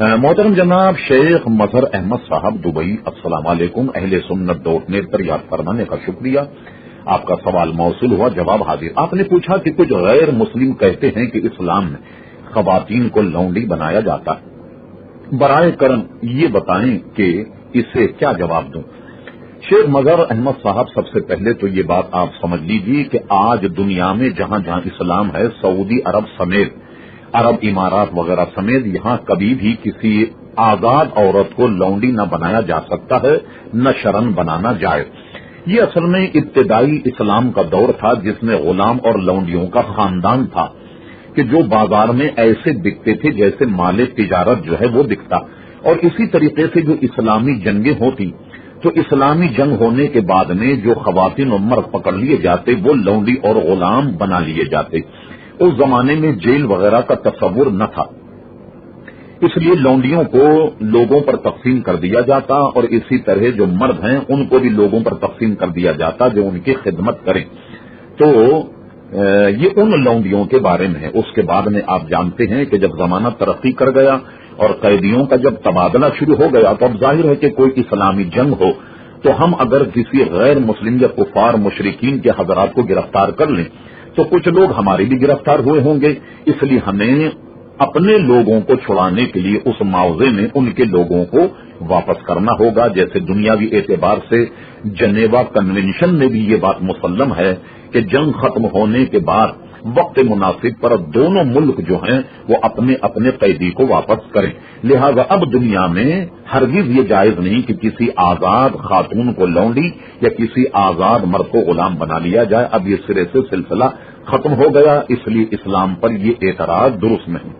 محترم جناب شیخ مظہر احمد صاحب دبئی، السلام علیکم۔ اہل سنت .net پر یاد فرمانے کا شکریہ۔ آپ کا سوال موصول ہوا، جواب حاضر۔ آپ نے پوچھا کہ کچھ غیر مسلم کہتے ہیں کہ اسلام میں خواتین کو لونڈی بنایا جاتا ہے، برائے کرم یہ بتائیں کہ اسے کیا جواب دوں۔ شیخ مظہر احمد صاحب، سب سے پہلے تو یہ بات آپ سمجھ لیجیے کہ آج دنیا میں جہاں جہاں اسلام ہے، سعودی عرب سمیت، عرب امارات وغیرہ سمیت، یہاں کبھی بھی کسی آزاد عورت کو لونڈی نہ بنایا جا سکتا ہے، نہ شرن بنانا جائز۔ یہ اصل میں ابتدائی اسلام کا دور تھا جس میں غلام اور لونڈیوں کا خاندان تھا کہ جو بازار میں ایسے بکتے تھے جیسے مال تجارت جو ہے وہ بکتا، اور اسی طریقے سے جو اسلامی جنگیں ہوتی تو اسلامی جنگ ہونے کے بعد میں جو خواتین اور مرد پکڑ لیے جاتے وہ لونڈی اور غلام بنا لیے جاتے۔ اس زمانے میں جیل وغیرہ کا تصور نہ تھا، اس لیے لونڈیوں کو لوگوں پر تقسیم کر دیا جاتا، اور اسی طرح جو مرد ہیں ان کو بھی لوگوں پر تقسیم کر دیا جاتا جو ان کی خدمت کریں۔ تو یہ ان لونڈیوں کے بارے میں ہے۔ اس کے بعد میں آپ جانتے ہیں کہ جب زمانہ ترقی کر گیا اور قیدیوں کا جب تبادلہ شروع ہو گیا تو اب ظاہر ہے کہ کوئی اسلامی جنگ ہو تو ہم اگر کسی غیر مسلم یا کفار مشرکین کے حضرات کو گرفتار کر لیں تو کچھ لوگ ہمارے بھی گرفتار ہوئے ہوں گے، اس لیے ہمیں اپنے لوگوں کو چھڑانے کے لیے اس معاوضے میں ان کے لوگوں کو واپس کرنا ہوگا۔ جیسے دنیاوی اعتبار سے جنیوا کنونشن میں بھی یہ بات مسلم ہے کہ جنگ ختم ہونے کے بعد وقت مناسب پر دونوں ملک جو ہیں وہ اپنے اپنے قیدی کو واپس کریں۔ لہذا اب دنیا میں ہرگز یہ جائز نہیں کہ کسی آزاد خاتون کو لونڈی یا کسی آزاد مرد کو غلام بنا لیا جائے۔ اب یہ سرے سے سلسلہ ختم ہو گیا، اس لیے اسلام پر یہ اعتراض درست نہیں۔